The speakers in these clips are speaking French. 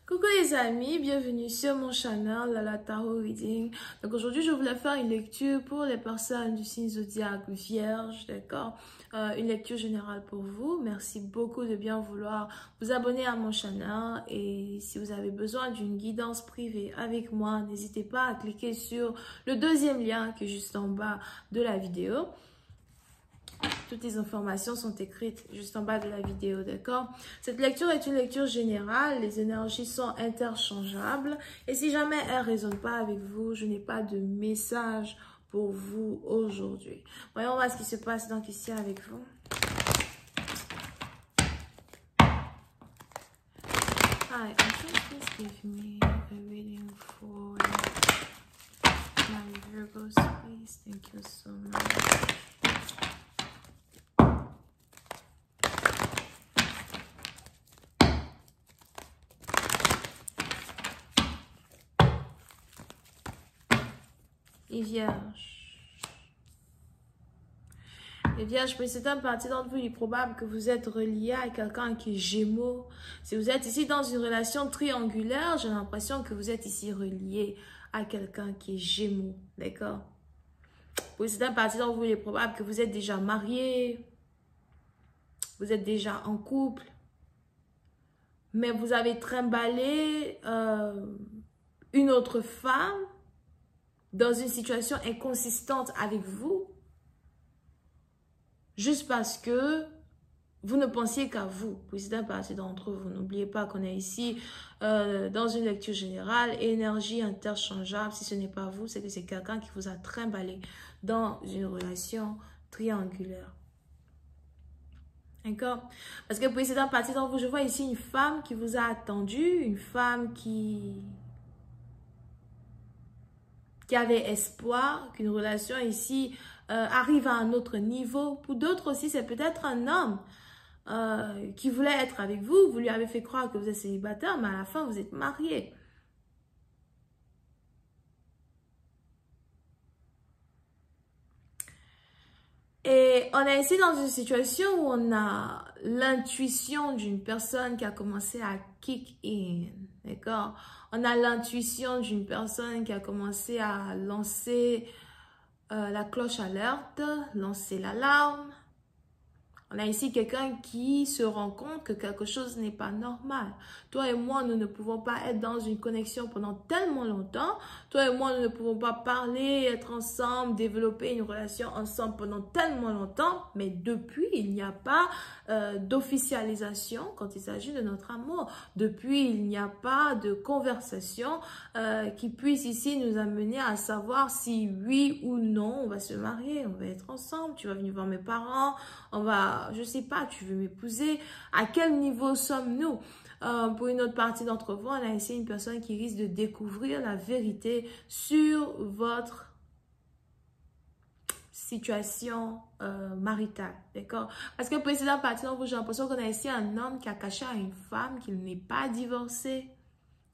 Coucou les amis, bienvenue sur mon channel Lala Tarot Reading. Donc aujourd'hui je voulais faire une lecture pour les personnes du signe zodiaque Vierge, d'accord, une lecture générale pour vous. Merci beaucoup de bien vouloir vous abonner à mon channel et si vous avez besoin d'une guidance privée avec moi, n'hésitez pas à cliquer sur le deuxième lien qui est juste en bas de la vidéo. Toutes les informations sont écrites juste en bas de la vidéo, d'accord? Cette lecture est une lecture générale, les énergies sont interchangeables et si jamais elles ne résonnent pas avec vous, je n'ai pas de message pour vous aujourd'hui. Voyons voir ce qui se passe donc ici avec vous. Hi, please give me a reading for my Virgos, please. Thank you so much. Les Vierges. Les Vierges, pour certaines parties d'entre vous, il est probable que vous êtes relié à quelqu'un qui est Gémeaux. Si vous êtes ici dans une relation triangulaire, j'ai l'impression que vous êtes ici relié à quelqu'un qui est Gémeaux. D'accord? Pour certaines parties d'entre vous, il est probable que vous êtes déjà marié. Vous êtes déjà en couple. Mais vous avez trimballé une autre femme dans une situation inconsistante avec vous, juste parce que vous ne pensiez qu'à vous. Pour certaines parties d'entre vous, n'oubliez pas qu'on est ici dans une lecture générale, énergie interchangeable. Si ce n'est pas vous, c'est que c'est quelqu'un qui vous a trimballé dans une relation triangulaire. D'accord? Parce que pour certaines parties d'entre vous, je vois ici une femme qui vous a attendu, une femme qui avait espoir qu'une relation ici arrive à un autre niveau. Pour d'autres aussi, c'est peut-être un homme qui voulait être avec vous. Vous lui avez fait croire que vous êtes célibataire, mais à la fin, vous êtes marié. Et on est ici dans une situation où on a l'intuition d'une personne qui a commencé à kick in, d'accord? On a l'intuition d'une personne qui a commencé à lancer la cloche alerte, lancer l'alarme. On a ici quelqu'un qui se rend compte que quelque chose n'est pas normal. Toi et moi, nous ne pouvons pas être dans une connexion pendant tellement longtemps. Toi et moi, nous ne pouvons pas parler, être ensemble, développer une relation ensemble pendant tellement longtemps. Mais depuis, il n'y a pas d'officialisation quand il s'agit de notre amour. Depuis, il n'y a pas de conversation qui puisse ici nous amener à savoir si oui ou non, on va se marier, on va être ensemble, tu vas venir voir mes parents, on va, je sais pas, tu veux m'épouser. À quel niveau sommes-nous? Pour une autre partie d'entre vous, on a ici une personne qui risque de découvrir la vérité sur votre situation maritale, d'accord? Parce que pour cette partie d'entre vous, j'ai l'impression qu'on a ici un homme qui a caché à une femme qu'il n'est pas divorcé,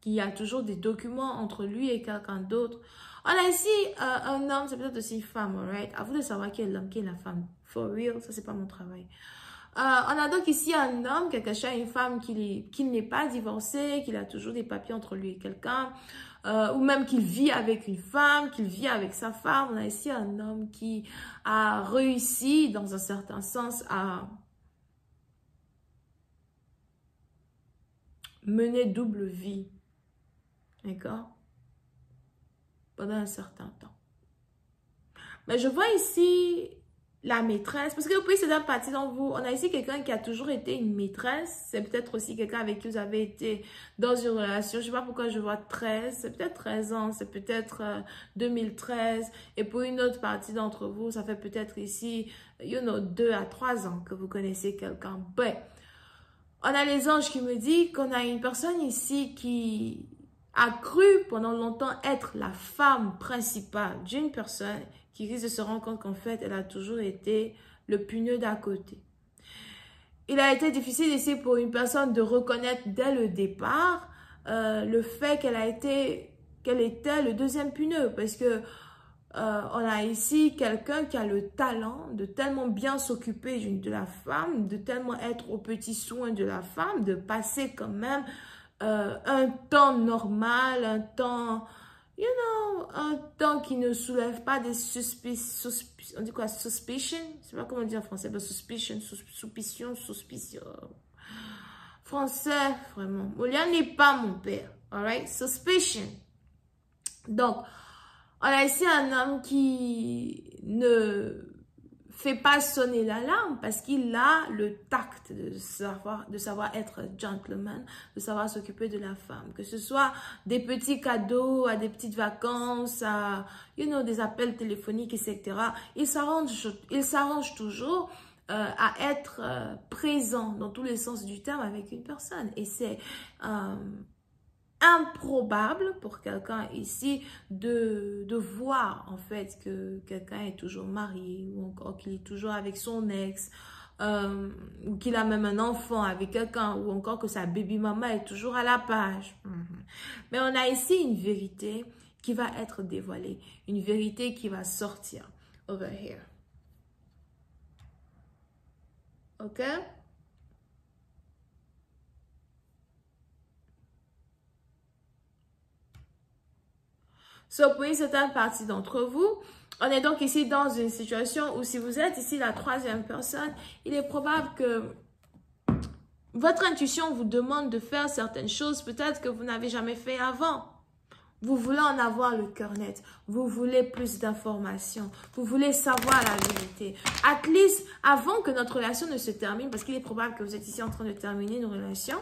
qu'il y a toujours des documents entre lui et quelqu'un d'autre. On a ici un homme, c'est peut-être aussi une femme, alright? À vous de savoir qui est l'homme, qui est la femme. For real, ça c'est pas mon travail. On a donc ici un homme qui a caché à une femme qu'il n'est pas divorcé, qu'il a toujours des papiers entre lui et quelqu'un, ou même qu'il vit avec une femme, qu'il vit avec sa femme. On a ici un homme qui a réussi, dans un certain sens, à mener double vie. D'accord? Pendant un certain temps. Mais je vois ici la maîtresse. Parce que puis c'est une partie dans vous. On a ici quelqu'un qui a toujours été une maîtresse. C'est peut-être aussi quelqu'un avec qui vous avez été dans une relation. Je ne sais pas pourquoi je vois 13. C'est peut-être 13 ans. C'est peut-être 2013. Et pour une autre partie d'entre vous, ça fait peut-être ici, 2 à 3 ans que vous connaissez quelqu'un. Ben, on a les anges qui me disent qu'on a une personne ici qui a cru pendant longtemps être la femme principale d'une personne qui risque de se rendre compte qu'en fait, elle a toujours été le puneux d'à côté. Il a été difficile ici pour une personne de reconnaître dès le départ le fait qu'elle était le deuxième puneux parce que on a ici quelqu'un qui a le talent de tellement bien s'occuper de la femme, de tellement être aux petits soins de la femme, de passer quand même un temps normal, un temps, you know, un temps qui ne soulève pas des on dit quoi, suspicion? Je sais pas comment dire en français, mais suspicion. Français, vraiment. Molian n'est pas mon père, alright? Suspicion. Donc, on a ici un homme qui ne fait pas sonner l'alarme parce qu'il a le tact de savoir être gentleman, de savoir s'occuper de la femme. Que ce soit des petits cadeaux, à des petites vacances, à, you know, des appels téléphoniques, etc. Il s'arrange toujours à être présent dans tous les sens du terme avec une personne. Et c'est improbable pour quelqu'un ici de voir en fait que quelqu'un est toujours marié ou encore qu'il est toujours avec son ex ou qu'il a même un enfant avec quelqu'un ou encore que sa baby maman est toujours à la page. Mais on a ici une vérité qui va être dévoilée, une vérité qui va sortir. Over here. Ok? So, pour une certaine partie d'entre vous, on est donc ici dans une situation où si vous êtes ici la troisième personne, il est probable que votre intuition vous demande de faire certaines choses peut-être que vous n'avez jamais fait avant. Vous voulez en avoir le cœur net. Vous voulez plus d'informations. Vous voulez savoir la vérité. At least, avant que notre relation ne se termine, parce qu'il est probable que vous êtes ici en train de terminer une relation,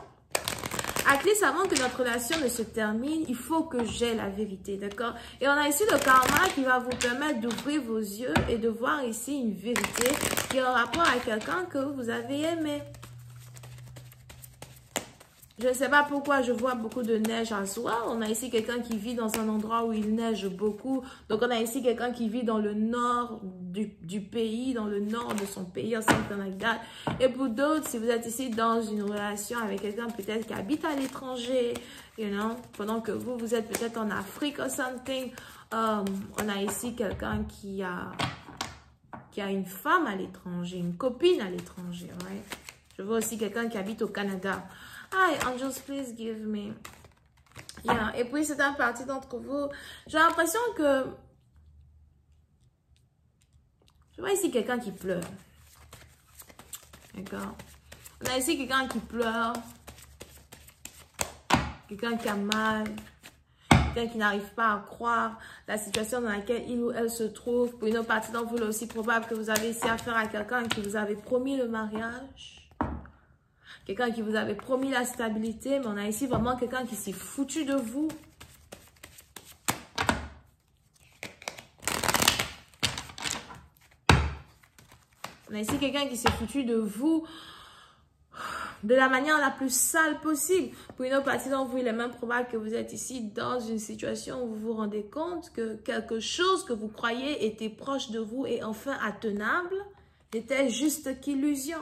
at least avant que notre relation ne se termine, il faut que j'ai la vérité, d'accord? Et on a ici le karma qui va vous permettre d'ouvrir vos yeux et de voir ici une vérité qui est en rapport à quelqu'un que vous avez aimé. Je ne sais pas pourquoi je vois beaucoup de neige à soi. On a ici quelqu'un qui vit dans un endroit où il neige beaucoup. Donc, on a ici quelqu'un qui vit dans le nord du pays, dans le nord de son pays, or something like that. Et pour d'autres, si vous êtes ici dans une relation avec quelqu'un peut-être qui habite à l'étranger, you know, pendant que vous êtes peut-être en Afrique or something, on a ici quelqu'un qui a une femme à l'étranger, une copine à l'étranger, right? Je vois aussi quelqu'un qui habite au Canada. Hi, angels, please give me. Yeah. Et puis, c'est une partie d'entre vous. J'ai l'impression que... Je vois ici quelqu'un qui pleure. D'accord? On a ici quelqu'un qui pleure. Quelqu'un qui a mal. Quelqu'un qui n'arrive pas à croire la situation dans laquelle il ou elle se trouve. Pour une autre partie d'entre vous, il est aussi probable que vous avez ici affaire à quelqu'un qui vous avait promis le mariage. Quelqu'un qui vous avait promis la stabilité, mais on a ici vraiment quelqu'un qui s'est foutu de vous. On a ici quelqu'un qui s'est foutu de vous de la manière la plus sale possible. Pour une autre partie d'entre vous, il est même probable que vous êtes ici dans une situation où vous vous rendez compte que quelque chose que vous croyez était proche de vous et enfin attenable n'était juste qu'illusion.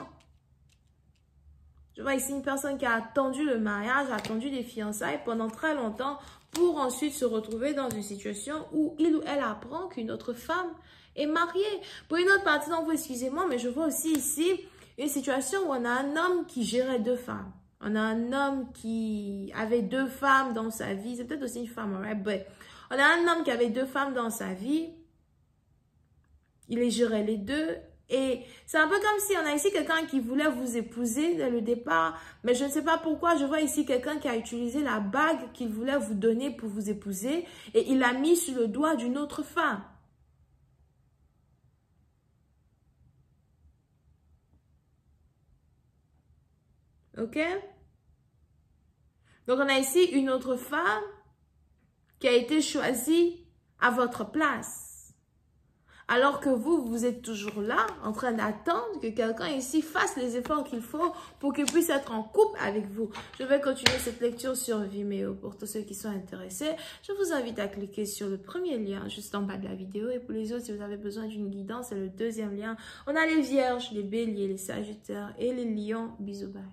Je vois ici une personne qui a attendu le mariage, a attendu des fiançailles pendant très longtemps pour ensuite se retrouver dans une situation où il ou elle apprend qu'une autre femme est mariée. Pour une autre partie d'entre vous, excusez-moi, mais je vois aussi ici une situation où on a un homme qui gérait deux femmes. On a un homme qui avait deux femmes dans sa vie. C'est peut-être aussi une femme, right? But on a un homme qui avait deux femmes dans sa vie. Il les gérait les deux. Et c'est un peu comme si on a ici quelqu'un qui voulait vous épouser dès le départ, mais je ne sais pas pourquoi, je vois ici quelqu'un qui a utilisé la bague qu'il voulait vous donner pour vous épouser et il l'a mis sur le doigt d'une autre femme. Ok? Donc on a ici une autre femme qui a été choisie à votre place. Alors que vous êtes toujours là, en train d'attendre que quelqu'un ici fasse les efforts qu'il faut pour qu'il puisse être en couple avec vous. Je vais continuer cette lecture sur Vimeo pour tous ceux qui sont intéressés. Je vous invite à cliquer sur le premier lien juste en bas de la vidéo. Et pour les autres, si vous avez besoin d'une guidance, c'est le deuxième lien. On a les vierges, les béliers, les sagittaires et les lions. Bisous, bye.